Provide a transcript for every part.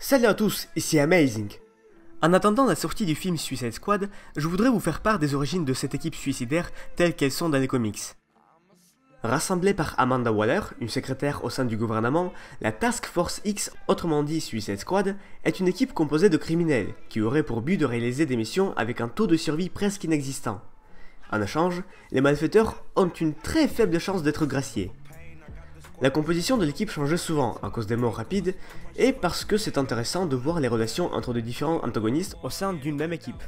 Salut à tous, ici Amazing. En attendant la sortie du film Suicide Squad, je voudrais vous faire part des origines de cette équipe suicidaire telles qu'elles sont dans les comics. Rassemblée par Amanda Waller, une secrétaire au sein du gouvernement, la Task Force X, autrement dit Suicide Squad, est une équipe composée de criminels qui aurait pour but de réaliser des missions avec un taux de survie presque inexistant. En échange, les malfaiteurs ont une très faible chance d'être graciés. La composition de l'équipe changeait souvent à cause des morts rapides et parce que c'est intéressant de voir les relations entre de différents antagonistes au sein d'une même équipe.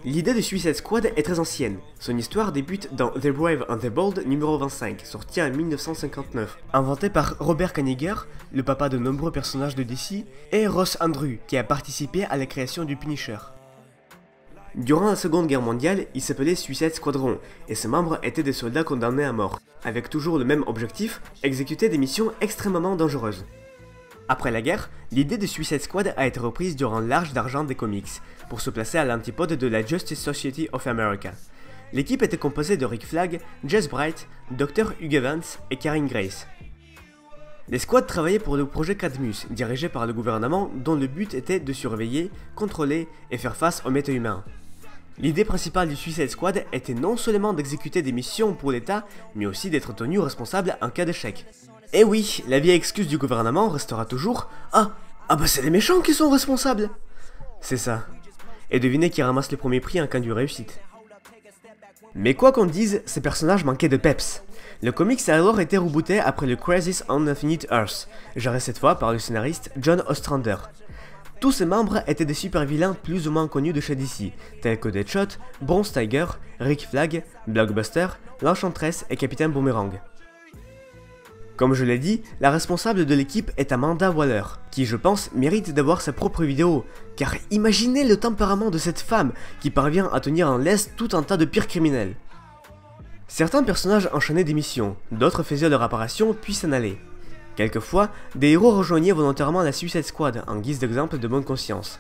L'idée de Suicide Squad est très ancienne. Son histoire débute dans The Brave and the Bold numéro 25, sorti en 1959, inventé par Robert Kanigher, le papa de nombreux personnages de DC, et Ross Andru, qui a participé à la création du Punisher. Durant la Seconde Guerre mondiale, il s'appelait Suicide Squadron, et ses membres étaient des soldats condamnés à mort, avec toujours le même objectif, exécuter des missions extrêmement dangereuses. Après la guerre, l'idée de Suicide Squad a été reprise durant l'âge d'argent des comics, pour se placer à l'antipode de la Justice Society of America. L'équipe était composée de Rick Flag, Jess Bright, Dr. Hugh Evans et Karen Grace. Les squads travaillaient pour le projet Cadmus, dirigé par le gouvernement, dont le but était de surveiller, contrôler et faire face aux méta-humains. L'idée principale du Suicide Squad était non seulement d'exécuter des missions pour l'État, mais aussi d'être tenu responsable en cas d'échec. Et oui, la vieille excuse du gouvernement restera toujours « Ah bah c'est les méchants qui sont responsables !» C'est ça. Et devinez qui ramasse les premiers prix en cas de réussite. Mais quoi qu'on dise, ces personnages manquaient de peps. Le comics a alors été rebooté après le Crisis on Infinite Earths, géré cette fois par le scénariste John Ostrander. Tous ses membres étaient des super vilains plus ou moins connus de chez DC, tels que Deadshot, Bronze Tiger, Rick Flag, Blockbuster, l'Enchantress et Capitaine Boomerang. Comme je l'ai dit, la responsable de l'équipe est Amanda Waller, qui je pense mérite d'avoir sa propre vidéo, car imaginez le tempérament de cette femme qui parvient à tenir en laisse tout un tas de pires criminels. Certains personnages enchaînaient des missions, d'autres faisaient leur apparition puis s'en allaient. Quelquefois, des héros rejoignaient volontairement la Suicide Squad en guise d'exemple de bonne conscience.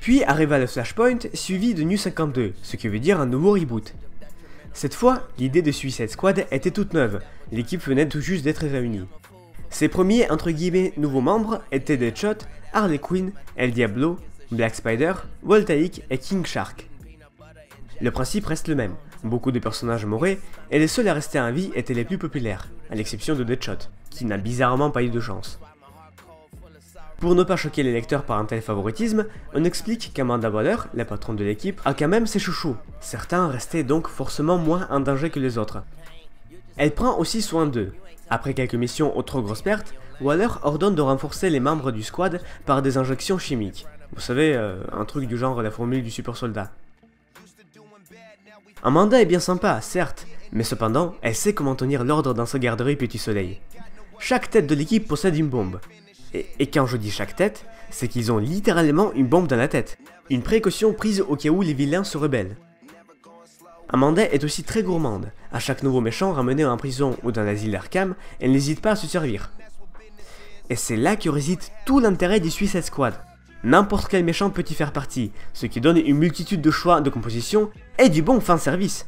Puis arriva le Flashpoint suivi de New 52, ce qui veut dire un nouveau reboot. Cette fois, l'idée de Suicide Squad était toute neuve, l'équipe venait tout juste d'être réunie. Ses premiers entre guillemets nouveaux membres étaient Deadshot, Harley Quinn, El Diablo, Black Spider, Voltaïque et King Shark. Le principe reste le même, beaucoup de personnages mouraient et les seuls à rester en vie étaient les plus populaires, à l'exception de Deadshot, qui n'a bizarrement pas eu de chance. Pour ne pas choquer les lecteurs par un tel favoritisme, on explique qu'Amanda Waller, la patronne de l'équipe, a quand même ses chouchous. Certains restaient donc forcément moins en danger que les autres. Elle prend aussi soin d'eux. Après quelques missions aux trop grosses pertes, Waller ordonne de renforcer les membres du squad par des injections chimiques. Vous savez, un truc du genre la formule du super soldat. Amanda est bien sympa, certes, mais cependant, elle sait comment tenir l'ordre dans sa garderie Petit Soleil. Chaque tête de l'équipe possède une bombe. Et quand je dis chaque tête, c'est qu'ils ont littéralement une bombe dans la tête. Une précaution prise au cas où les vilains se rebellent. Amanda est aussi très gourmande. À chaque nouveau méchant ramené en prison ou dans l'asile d'Arkham, elle n'hésite pas à se servir. Et c'est là que réside tout l'intérêt du Suicide Squad. N'importe quel méchant peut y faire partie, ce qui donne une multitude de choix de composition et du bon fanservice.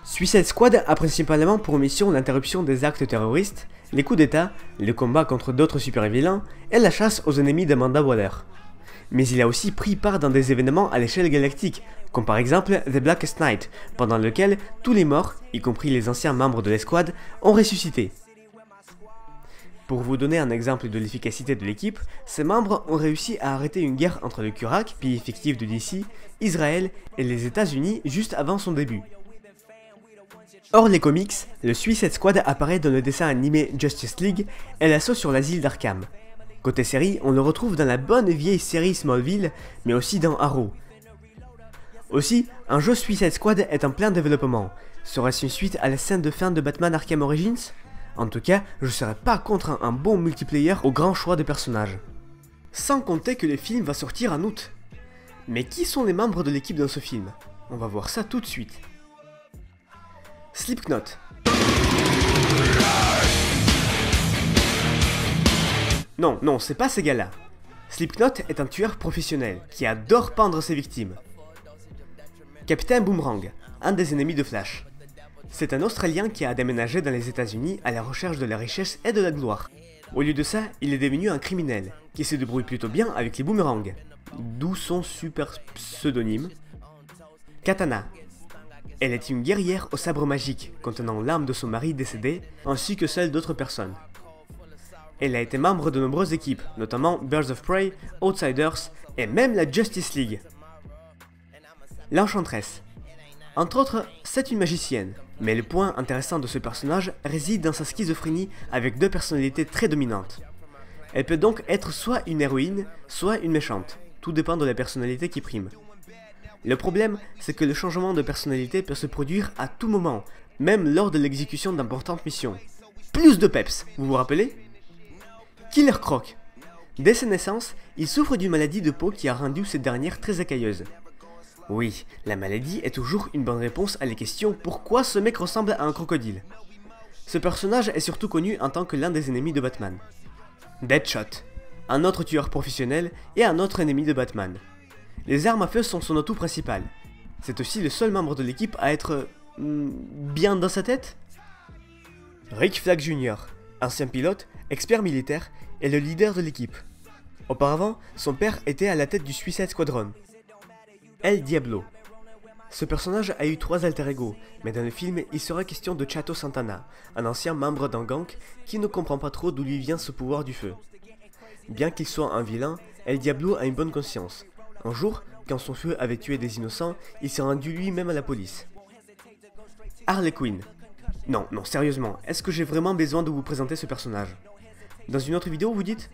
Suicide Squad a principalement pour mission l'interruption des actes terroristes, les coups d'état, le combat contre d'autres super-vilains et la chasse aux ennemis d'Amanda Waller. Mais il a aussi pris part dans des événements à l'échelle galactique, comme par exemple The Blackest Night, pendant lequel tous les morts, y compris les anciens membres de l'escouade, ont ressuscité. Pour vous donner un exemple de l'efficacité de l'équipe, ses membres ont réussi à arrêter une guerre entre le Kurak, pays fictif de DC, Israël et les États-Unis juste avant son début. Hors les comics, le Suicide Squad apparaît dans le dessin animé Justice League et l'assaut sur l'asile d'Arkham. Côté série, on le retrouve dans la bonne vieille série Smallville, mais aussi dans Arrow. Aussi, un jeu Suicide Squad est en plein développement. Serait-ce une suite à la scène de fin de Batman Arkham Origins? En tout cas, je serais pas contre un bon multiplayer au grand choix de personnages. Sans compter que le film va sortir en août. Mais qui sont les membres de l'équipe dans ce film? On va voir ça tout de suite. Slipknot. Non, c'est pas ces gars-là. Slipknot est un tueur professionnel qui adore pendre ses victimes. Capitaine Boomerang, un des ennemis de Flash. C'est un Australien qui a déménagé dans les États-Unis à la recherche de la richesse et de la gloire. Au lieu de ça, il est devenu un criminel, qui se débrouille plutôt bien avec les boomerangs. D'où son super pseudonyme. Katana. Elle est une guerrière au sabre magique, contenant l'âme de son mari décédé, ainsi que celle d'autres personnes. Elle a été membre de nombreuses équipes, notamment Birds of Prey, Outsiders et même la Justice League. L'Enchantress. Entre autres, c'est une magicienne, mais le point intéressant de ce personnage réside dans sa schizophrénie avec deux personnalités très dominantes. Elle peut donc être soit une héroïne, soit une méchante, tout dépend de la personnalité qui prime. Le problème, c'est que le changement de personnalité peut se produire à tout moment, même lors de l'exécution d'importantes missions. Plus de peps, vous vous rappelez? Killer Croc. Dès sa naissance, il souffre d'une maladie de peau qui a rendu cette dernière très écailleuse. Oui, la maladie est toujours une bonne réponse à la question pourquoi ce mec ressemble à un crocodile. Ce personnage est surtout connu en tant que l'un des ennemis de Batman. Deadshot, un autre tueur professionnel et un autre ennemi de Batman. Les armes à feu sont son atout principal. C'est aussi le seul membre de l'équipe à être... bien dans sa tête. Rick Flag Jr., ancien pilote, expert militaire, est le leader de l'équipe. Auparavant, son père était à la tête du Suicide Squadron. El Diablo. Ce personnage a eu 3 alter ego, mais dans le film, il sera question de Chato Santana, un ancien membre d'un gang qui ne comprend pas trop d'où lui vient ce pouvoir du feu. Bien qu'il soit un vilain, El Diablo a une bonne conscience. Un jour, quand son feu avait tué des innocents, il s'est rendu lui-même à la police. Harley Quinn. Non, sérieusement, est-ce que j'ai vraiment besoin de vous présenter ce personnage? Dans une autre vidéo, vous dites?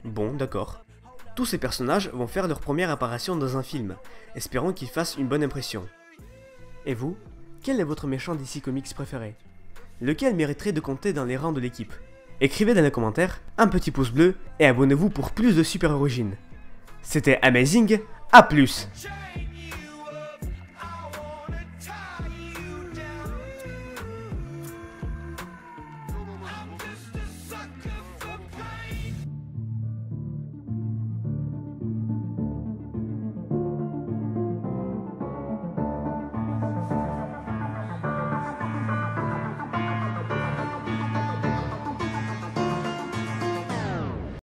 Bon, d'accord. Tous ces personnages vont faire leur première apparition dans un film, espérons qu'ils fassent une bonne impression. Et vous, quel est votre méchant DC Comics préféré? Lequel mériterait de compter dans les rangs de l'équipe? Écrivez dans les commentaires, un petit pouce bleu et abonnez-vous pour plus de super origines. C'était Amazing, à plus!